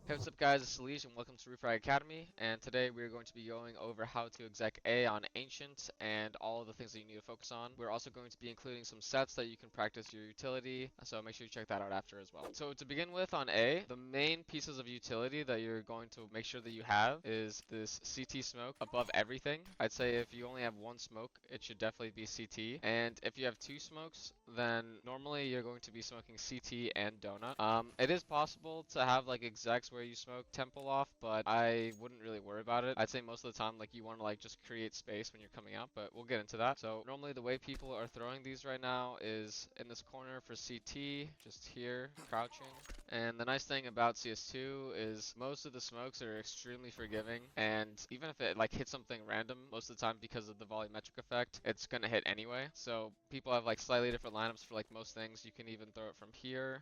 Hey, what's up guys, it's Salish and welcome to Refrag Academy, and today we're going to be going over how to exec A on Ancient and all the things that you need to focus on. We're also going to be including some sets that you can practice your utility, so make sure you check that out after as well. So to begin with on A, the main pieces of utility that you're going to make sure that you have is this CT smoke above everything. I'd say if you only have one smoke, it should definitely be CT, and if you have two smokes, then normally you're going to be smoking CT and Donut. It is possible to have like execs where you smoke Temple off, but I wouldn't really worry about it. I'd say most of the time like you want to like just create space when you're coming out, but we'll get into that. So normally the way people are throwing these right now is in this corner for CT, just here, crouching. And the nice thing about CS2 is most of the smokes are extremely forgiving, and even if it like hits something random, most of the time because of the volumetric effect, it's gonna hit anyway. So people have like slightly different lineups for like most things. You can even throw it from here,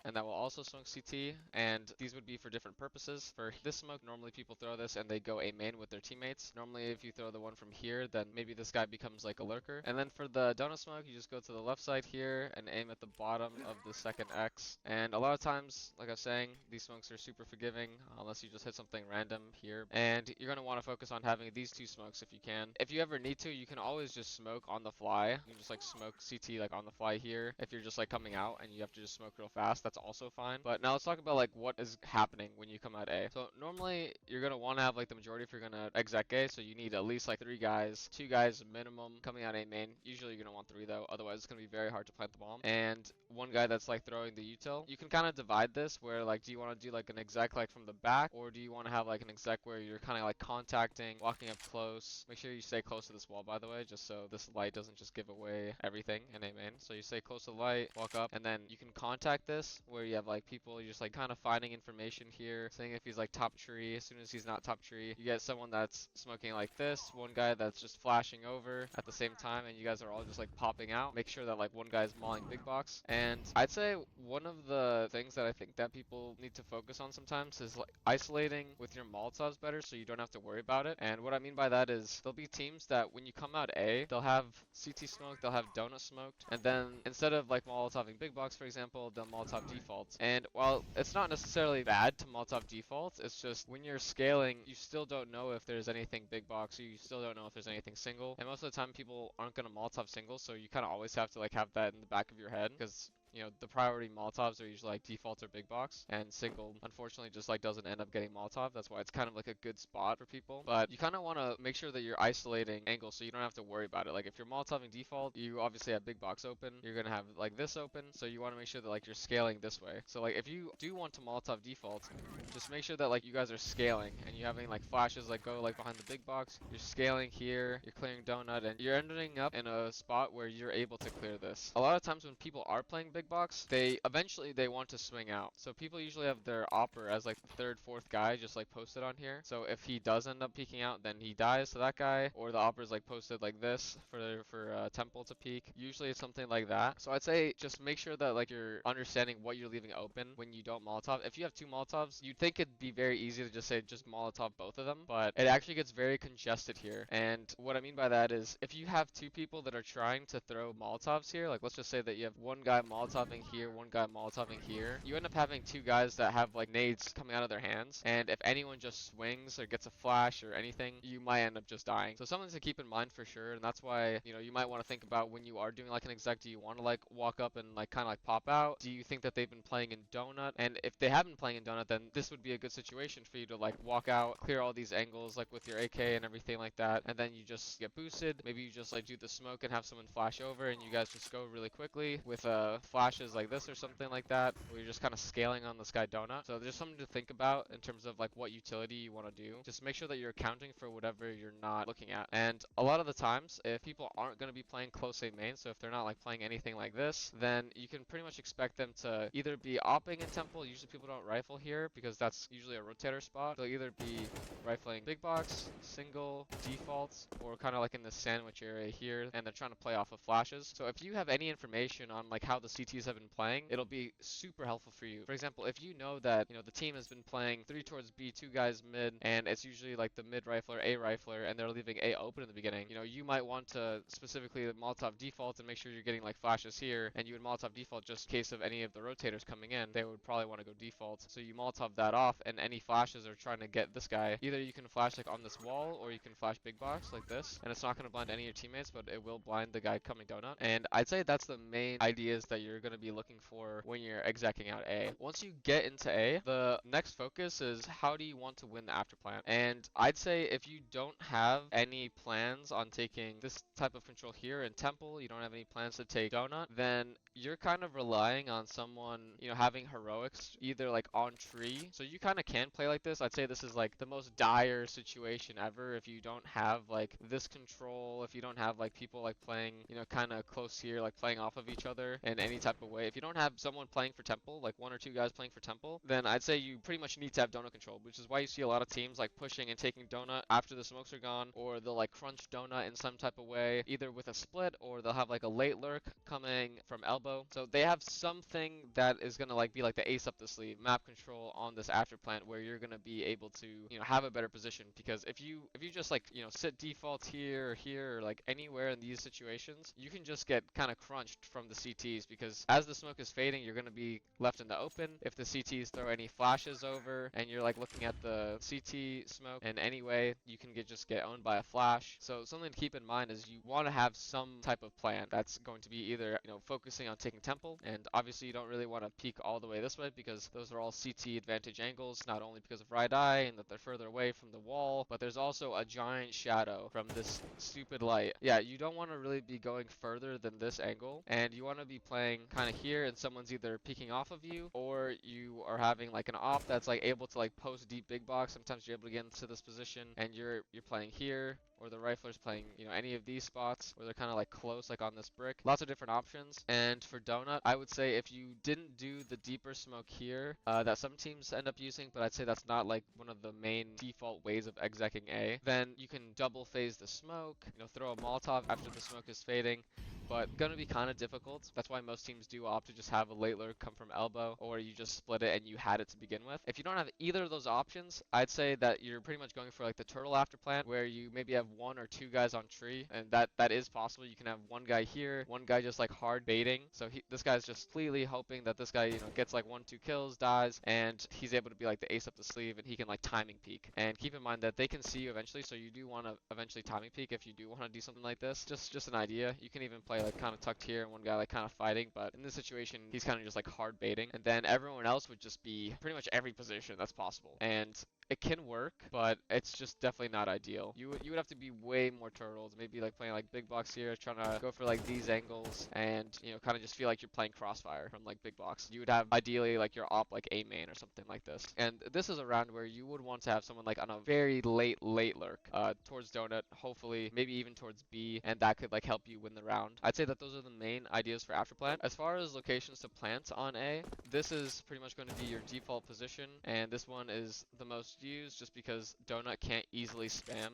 and that will also smoke CT, and these would be for different purposes. For this smoke, normally people throw this and they go A main with their teammates. Normally if you throw the one from here, then maybe this guy becomes like a lurker. And then for the donut smoke, you just go to the left side here and aim at the bottom of the second X. And a lot of times, like I was saying, these smokes are super forgiving unless you just hit something random here. And you're going to want to focus on having these two smokes if you can. If you ever need to, you can always just smoke on the fly. You can just like smoke CT like on the fly here. If you're just like coming out and you have to just smoke real fast, that's also fine. But now let's talk about like what is happening when you come out A. So normally you're gonna want to have like the majority if you're gonna exec A, so you need at least like 3 guys, 2 guys minimum coming out A main. Usually you're gonna want 3 though, otherwise it's gonna be very hard to plant the bomb. And one guy that's like throwing the util. You can kind of divide this where like do you want to do like an exec like from the back, or do you want to have like an exec where you're kind of like contacting, walking up close. Make sure you stay close to this wall by the way, just so this light doesn't just give away everything in A main. So you stay close to the light, walk up, and then you can contact this where you have like people, you're just like kind of finding information here, saying if he's like top tree. As soon as he's not top tree, you get someone that's smoking like this, one guy that's just flashing over at the same time, and you guys are all just like popping out. Make sure that like one guy's mauling big box. And I'd say one of the things that I think that people need to focus on sometimes is like isolating with your Molotovs better so you don't have to worry about it. And what I mean by that is there'll be teams that when you come out A, they'll have CT smoke, they'll have donut smoked, and then instead of like Molotoving big box for example, they'll Molotov default. And while it's not necessarily bad to Molotov default, it's just when you're scaling, you still don't know if there's anything big box, or you still don't know if there's anything single. And most of the time people aren't gonna Molotov single, so you kind of always have to like have that in the back of your head, because you know, the priority Molotovs are usually like default or big box, and single unfortunately just like doesn't end up getting Molotov. That's why it's kind of like a good spot for people. But you kind of want to make sure that you're isolating angles so you don't have to worry about it. Like if you're Molotoving default, you obviously have big box open. You're gonna have like this open, so you want to make sure that like you're scaling this way. So like if you do want to Molotov default, just make sure that like you guys are scaling and you having like flashes like go like behind the big box. You're scaling here, you're clearing donut, and you're ending up in a spot where you're able to clear this. A lot of times when people are playing big box, they eventually they want to swing out. So people usually have their opper as like the third, fourth guy just like posted on here. So if he does end up peeking out, then he dies to that guy, or the opper is like posted like this for Temple to peek. Usually it's something like that. So I'd say just make sure that like you're understanding what you're leaving open when you don't Molotov. If you have two Molotovs, you'd think it'd be very easy to just say just Molotov both of them, but it actually gets very congested here. And what I mean by that is if you have two people that are trying to throw Molotovs here, like let's just say that you have one guy Molotoving here, one guy Molotoving here, you end up having two guys that have like nades coming out of their hands, and if anyone just swings or gets a flash or anything, you might end up just dying. So something to keep in mind for sure, and that's why, you know, you might want to think about when you are doing like an exec, do you want to like walk up and like kind of like pop out? Do you think that they've been playing in donut? And if they have been playing in donut, then this would be a good situation for you to like walk out, clear all these angles like with your AK and everything like that, and then you just get boosted. Maybe you just like do the smoke and have someone flash over and you guys just go really quickly with flashes like this or something like that, where you're just kind of scaling on this guy donut. So there's something to think about in terms of like what utility you want to do. Just make sure that you're accounting for whatever you're not looking at. And a lot of the times, if people aren't going to be playing close A main, so if they're not like playing anything like this, then you can pretty much expect them to either be opping in temple. Usually people don't rifle here because that's usually a rotator spot. They'll either be rifling big box, single, defaults, or kind of like in the sandwich area here, and they're trying to play off of flashes. So if you have any information on like how the CT CTs have been playing, it'll be super helpful for you. For example, if you know that, the team has been playing 3 towards B, 2 guys mid, and it's usually like the mid rifler, A rifler, and they're leaving A open in the beginning, you might want to specifically Molotov default and make sure you're getting like flashes here, and you would Molotov default just in case of any of the rotators coming in, they would probably want to go default. So you Molotov that off, and any flashes are trying to get this guy. Either you can flash like on this wall, or you can flash big box like this, and it's not going to blind any of your teammates, but it will blind the guy coming donut. And I'd say that's the main ideas that you're going to be looking for when you're execing out A. Once you get into A, the next focus is how do you want to win the after plant? And I'd say if you don't have any plans on taking this type of control here in Temple, you don't have any plans to take Donut, then you're kind of relying on someone, having heroics either like on tree. So you kind of can play like this. I'd say this is like the most dire situation ever if you don't have like this control, if you don't have like people like playing, kind of close here, like playing off of each other in any type of way. If you don't have someone playing for Temple, like 1 or 2 guys playing for Temple, then I'd say you pretty much need to have Donut control, which is why you see a lot of teams like pushing and taking Donut after the smokes are gone, or they'll like crunch Donut in some type of way, either with a split or they'll have like a late lurk coming from elbow. So they have something that is gonna like be like the ace up the sleeve, map control on this after plant, where you're gonna be able to, have a better position. Because if you just like, sit default here or here or like anywhere in these situations, you can just get kind of crunched from the CTs, because as the smoke is fading, you're gonna be left in the open. If the CTs throw any flashes over and you're like looking at the CT smoke in any way, you can just get owned by a flash. So something to keep in mind is you want to have some type of plan that's going to be either, focusing on taking Temple, and obviously you don't really want to peek all the way this way because those are all CT advantage angles, not only because of right eye and that they're further away from the wall, but there's also a giant shadow from this stupid light. Yeah, you don't want to really be going further than this angle, and you want to be playing kind of here and someone's either peeking off of you, or you are having like an op that's like able to like post deep big box. Sometimes you're able to get into this position and you're playing here, or the rifler's playing, any of these spots where they're kind of like close, like on this brick. Lots of different options. And for Donut, I would say if you didn't do the deeper smoke here, that some teams end up using, but I'd say that's not like one of the main default ways of execing A, then you can double phase the smoke, throw a Molotov after the smoke is fading, but gonna be kind of difficult. That's why most teams do opt to just have a late lurk come from elbow, or you just split it and you had it to begin with. If you don't have either of those options, I'd say that you're pretty much going for like the turtle after plant, where you maybe have 1 or 2 guys on tree, and that is possible. You can have one guy here, one guy just like hard baiting. So this guy's just completely hoping that this guy, gets like 1, 2 kills, dies, and he's able to be like the ace up the sleeve, and he can like timing peek. And keep in mind that they can see you eventually, so you do want to eventually timing peek if you do want to do something like this. Just an idea. You can even play like kind of tucked here and one guy like kind of fighting, but in this situation he's kind of just like hard baiting, and then everyone else would just be pretty much every position that's possible. And it can work, but it's just definitely not ideal. You would have to be way more turtles, maybe like playing like big box here, trying to go for like these angles, and kind of just feel like you're playing crossfire from like big box. You would have ideally like your op like A main or something like this. And this is a round where you would want to have someone like on a very late lurk towards Donut, hopefully maybe even towards B, and that could like help you win the round. I'd say that those are the main ideas for after plant. As far as locations to plant on A, this is pretty much going to be your default position, and this one is the most used just because Donut can't easily spam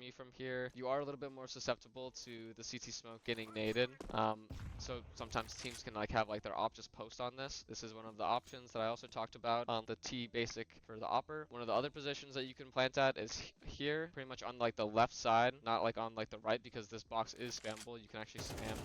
you from here. You are a little bit more susceptible to the CT smoke getting naded. So sometimes teams can like have like their op just post on this. This is one of the options that I also talked about on the T basic for the opper. One of the other positions that you can plant at is here, pretty much on like the left side, not like on like the right, because this box is spammable. You can actually spam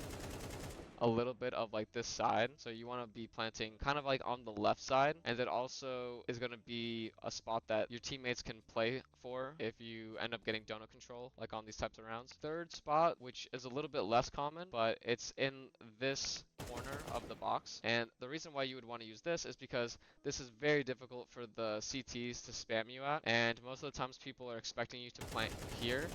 a little bit of like this side, so you want to be planting kind of like on the left side, and it also is going to be a spot that your teammates can play for if you end up getting donut control like on these types of rounds. Third spot, which is a little bit less common, but it's in this corner of the box, and the reason why you would want to use this is because this is very difficult for the CTs to spam you at, and most of the times people are expecting you to plant here.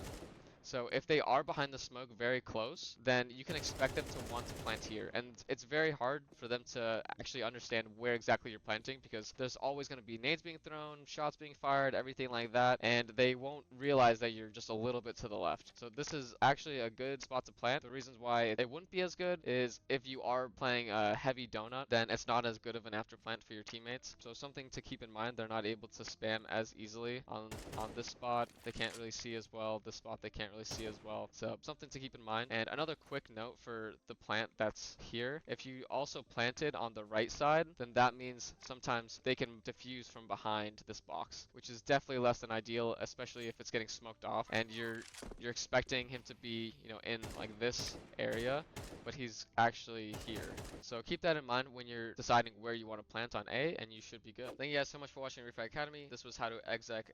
So if they are behind the smoke very close, then you can expect them to want to plant here. And it's very hard for them to actually understand where exactly you're planting, because there's always going to be nades being thrown, shots being fired, everything like that. And they won't realize that you're just a little bit to the left. So this is actually a good spot to plant. The reasons why it wouldn't be as good is if you are playing a heavy donut, then it's not as good of an after plant for your teammates. So something to keep in mind, they're not able to spam as easily on this spot. They can't really see as well. This spot they can't really really see as well. So something to keep in mind. And another quick note for the plant that's here, if you also plant it on the right side, then that means sometimes they can diffuse from behind this box, which is definitely less than ideal, especially if it's getting smoked off and you're expecting him to be, in like this area, but he's actually here. So keep that in mind when you're deciding where you want to plant on A, and you should be good. Thank you guys so much for watching Refire Academy. This was how to exec